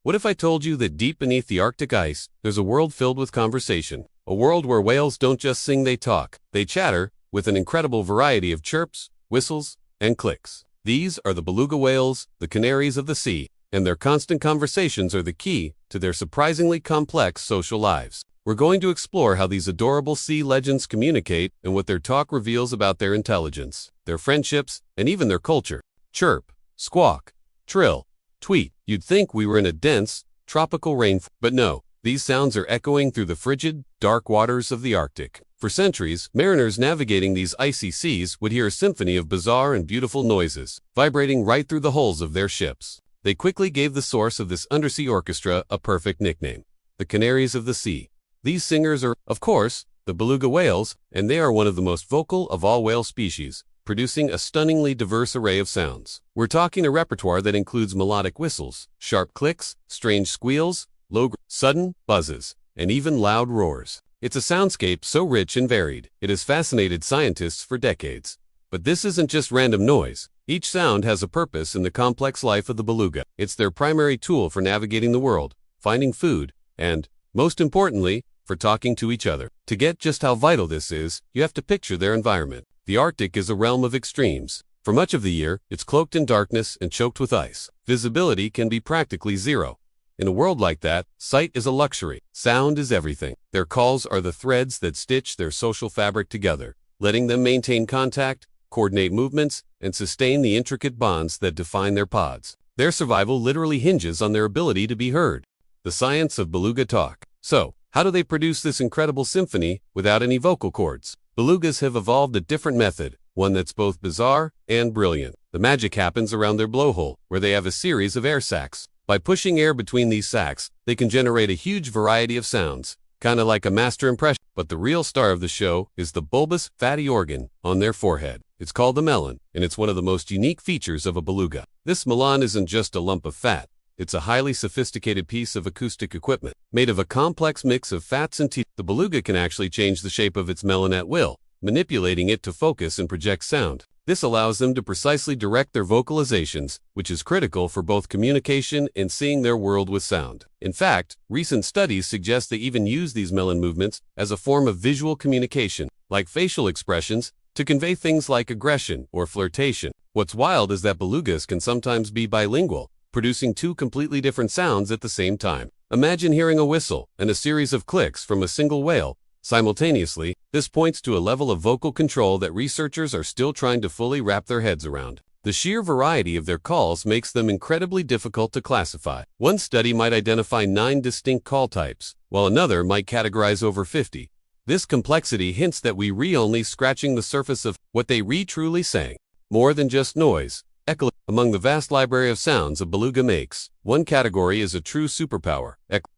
What if I told you that deep beneath the Arctic ice, there's a world filled with conversation? A world where whales don't just sing, they talk. They chatter, with an incredible variety of chirps, whistles, and clicks. These are the beluga whales, the canaries of the sea, and their constant conversations are the key to their surprisingly complex social lives. We're going to explore how these adorable sea legends communicate and what their talk reveals about their intelligence, their friendships, and even their culture. Chirp, squawk, trill, tweet. You'd think we were in a dense, tropical rainforest, but no, these sounds are echoing through the frigid, dark waters of the Arctic. For centuries, mariners navigating these icy seas would hear a symphony of bizarre and beautiful noises, vibrating right through the hulls of their ships. They quickly gave the source of this undersea orchestra a perfect nickname: the Canaries of the Sea. These singers are, of course, the beluga whales, and they are one of the most vocal of all whale species, producing a stunningly diverse array of sounds. We're talking a repertoire that includes melodic whistles, sharp clicks, strange squeals, low, sudden buzzes, and even loud roars. It's a soundscape so rich and varied, it has fascinated scientists for decades. But this isn't just random noise. Each sound has a purpose in the complex life of the beluga. It's their primary tool for navigating the world, finding food, and, most importantly, for talking to each other. To get just how vital this is, you have to picture their environment. The Arctic is a realm of extremes. For much of the year, it's cloaked in darkness and choked with ice. Visibility can be practically zero. In a world like that, sight is a luxury. Sound is everything. Their calls are the threads that stitch their social fabric together, letting them maintain contact, coordinate movements, and sustain the intricate bonds that define their pods. Their survival literally hinges on their ability to be heard. The science of beluga talk. So, how do they produce this incredible symphony without any vocal cords? Belugas have evolved a different method, one that's both bizarre and brilliant. The magic happens around their blowhole, where they have a series of air sacs. By pushing air between these sacs, they can generate a huge variety of sounds, kinda like a master impression. But the real star of the show is the bulbous, fatty organ on their forehead. It's called the melon, and it's one of the most unique features of a beluga. This melon isn't just a lump of fat. It's a highly sophisticated piece of acoustic equipment, made of a complex mix of fats and teeth. The beluga can actually change the shape of its melon at will, manipulating it to focus and project sound. This allows them to precisely direct their vocalizations, which is critical for both communication and seeing their world with sound. In fact, recent studies suggest they even use these melon movements as a form of visual communication, like facial expressions, to convey things like aggression or flirtation. What's wild is that belugas can sometimes be bilingual, producing two completely different sounds at the same time. Imagine hearing a whistle and a series of clicks from a single whale simultaneously. This points to a level of vocal control that researchers are still trying to fully wrap their heads around. The sheer variety of their calls makes them incredibly difficult to classify. One study might identify 9 distinct call types, while another might categorize over 50. This complexity hints that we're only scratching the surface of what they truly sang. More than just noise. Echolocation. Among the vast library of sounds a beluga makes, one category is a true superpower.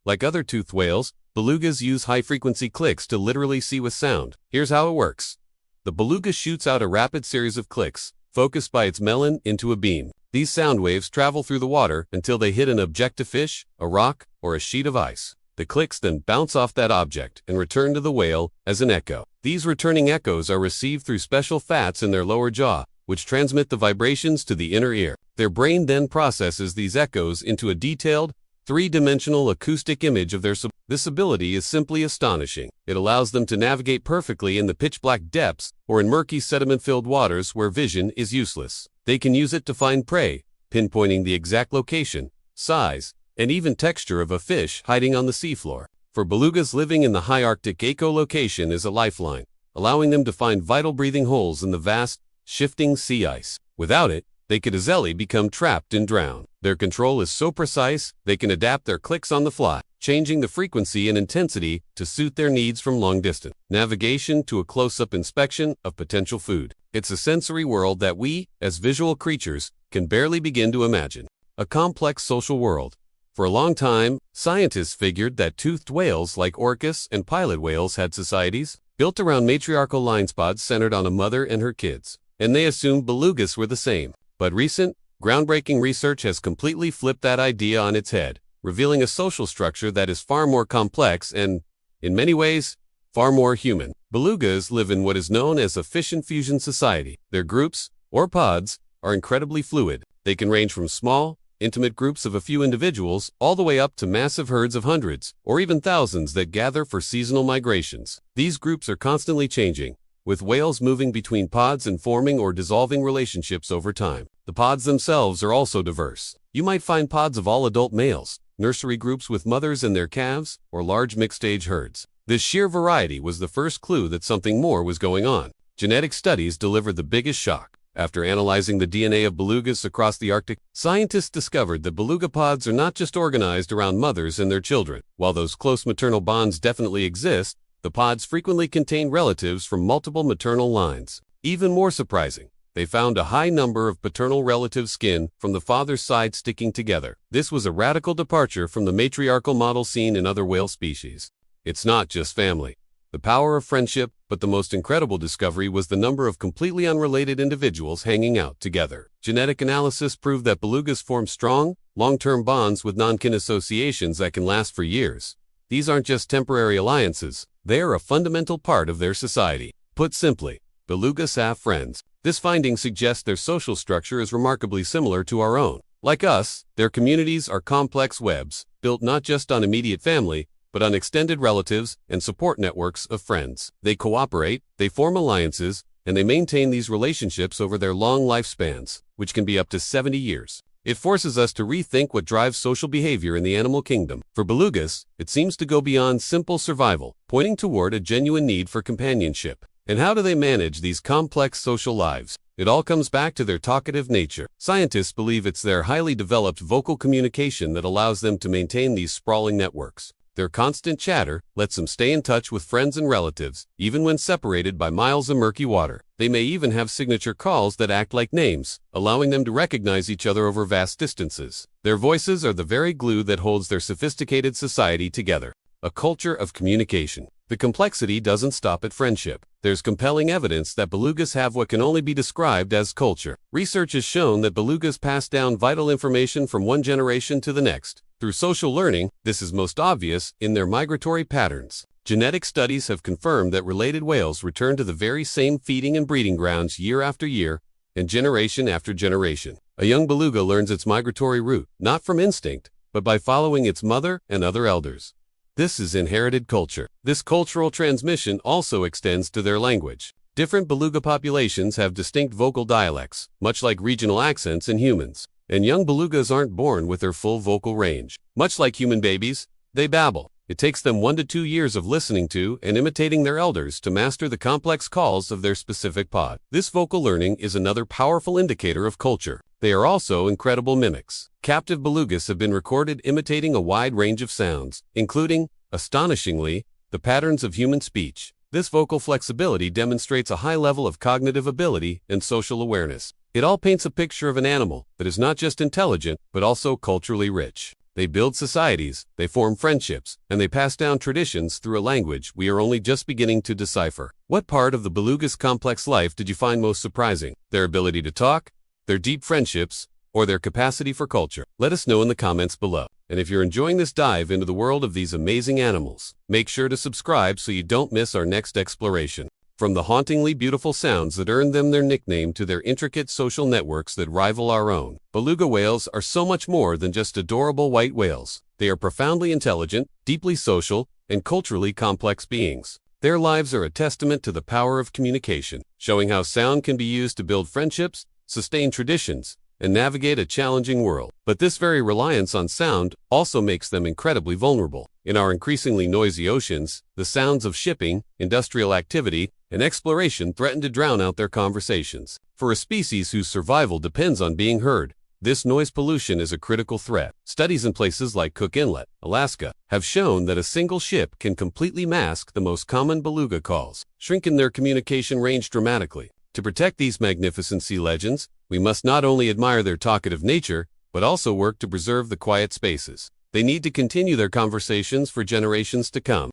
Like other toothed whales, belugas use high-frequency clicks to literally see with sound. Here's how it works. The beluga shoots out a rapid series of clicks, focused by its melon into a beam. These sound waves travel through the water until they hit an objective fish, a rock, or a sheet of ice. The clicks then bounce off that object and return to the whale as an echo. These returning echoes are received through special fats in their lower jaw, which transmit the vibrations to the inner ear. Their brain then processes these echoes into a detailed, three-dimensional acoustic image of their This ability is simply astonishing. It allows them to navigate perfectly in the pitch-black depths or in murky sediment-filled waters where vision is useless. They can use it to find prey, pinpointing the exact location, size, and even texture of a fish hiding on the seafloor. For belugas living in the high Arctic, echolocation is a lifeline, allowing them to find vital breathing holes in the vast, shifting sea ice. Without it, they could easily become trapped and drown. Their control is so precise, they can adapt their clicks on the fly, changing the frequency and intensity to suit their needs from long distance navigation to a close-up inspection of potential food. It's a sensory world that we, as visual creatures, can barely begin to imagine. A complex social world. For a long time, scientists figured that toothed whales like orcas and pilot whales had societies built around matriarchal line spots centered on a mother and her kids, and they assumed belugas were the same. But recent, groundbreaking research has completely flipped that idea on its head, revealing a social structure that is far more complex and, in many ways, far more human. Belugas live in what is known as a fission fusion society. Their groups, or pods, are incredibly fluid. They can range from small, intimate groups of a few individuals, all the way up to massive herds of hundreds, or even thousands that gather for seasonal migrations. These groups are constantly changing, with whales moving between pods and forming or dissolving relationships over time. The pods themselves are also diverse. You might find pods of all adult males, nursery groups with mothers and their calves, or large mixed-age herds. This sheer variety was the first clue that something more was going on. Genetic studies delivered the biggest shock. After analyzing the DNA of belugas across the Arctic, scientists discovered that beluga pods are not just organized around mothers and their children. While those close maternal bonds definitely exist, the pods frequently contain relatives from multiple maternal lines. Even more surprising, they found a high number of paternal relative skin from the father's side sticking together. This was a radical departure from the matriarchal model seen in other whale species. It's not just family, the power of friendship, but the most incredible discovery was the number of completely unrelated individuals hanging out together. Genetic analysis proved that belugas form strong, long-term bonds with non-kin associations that can last for years. These aren't just temporary alliances, they are a fundamental part of their society. Put simply, belugas have friends. This finding suggests their social structure is remarkably similar to our own. Like us, their communities are complex webs, built not just on immediate family, but on extended relatives and support networks of friends. They cooperate, they form alliances, and they maintain these relationships over their long lifespans, which can be up to 70 years. It forces us to rethink what drives social behavior in the animal kingdom. For belugas, it seems to go beyond simple survival, pointing toward a genuine need for companionship. And how do they manage these complex social lives? It all comes back to their talkative nature. Scientists believe it's their highly developed vocal communication that allows them to maintain these sprawling networks. Their constant chatter lets them stay in touch with friends and relatives, even when separated by miles of murky water. They may even have signature calls that act like names, allowing them to recognize each other over vast distances. Their voices are the very glue that holds their sophisticated society together. A culture of communication. The complexity doesn't stop at friendship. There's compelling evidence that belugas have what can only be described as culture. Research has shown that belugas pass down vital information from one generation to the next. Through social learning, this is most obvious in their migratory patterns. Genetic studies have confirmed that related whales return to the very same feeding and breeding grounds year after year and generation after generation. A young beluga learns its migratory route, not from instinct, but by following its mother and other elders. This is inherited culture. This cultural transmission also extends to their language. Different beluga populations have distinct vocal dialects, much like regional accents in humans. And young belugas aren't born with their full vocal range. Much like human babies, they babble. It takes them 1 to 2 years of listening to and imitating their elders to master the complex calls of their specific pod. This vocal learning is another powerful indicator of culture. They are also incredible mimics. Captive belugas have been recorded imitating a wide range of sounds, including, astonishingly, the patterns of human speech. This vocal flexibility demonstrates a high level of cognitive ability and social awareness. It all paints a picture of an animal that is not just intelligent, but also culturally rich. They build societies, they form friendships, and they pass down traditions through a language we are only just beginning to decipher. What part of the beluga's complex life did you find most surprising? Their ability to talk, their deep friendships, or their capacity for culture? Let us know in the comments below. And if you're enjoying this dive into the world of these amazing animals, make sure to subscribe so you don't miss our next exploration. From the hauntingly beautiful sounds that earned them their nickname to their intricate social networks that rival our own, beluga whales are so much more than just adorable white whales. They are profoundly intelligent, deeply social, and culturally complex beings. Their lives are a testament to the power of communication, showing how sound can be used to build friendships, sustain traditions, and navigate a challenging world. But this very reliance on sound also makes them incredibly vulnerable. In our increasingly noisy oceans, the sounds of shipping, industrial activity, and exploration threaten to drown out their conversations. For a species whose survival depends on being heard, this noise pollution is a critical threat. Studies in places like Cook Inlet, Alaska, have shown that a single ship can completely mask the most common beluga calls, shrinking their communication range dramatically. To protect these magnificent sea legends, we must not only admire their talkative nature, but also work to preserve the quiet spaces. They need to continue their conversations for generations to come.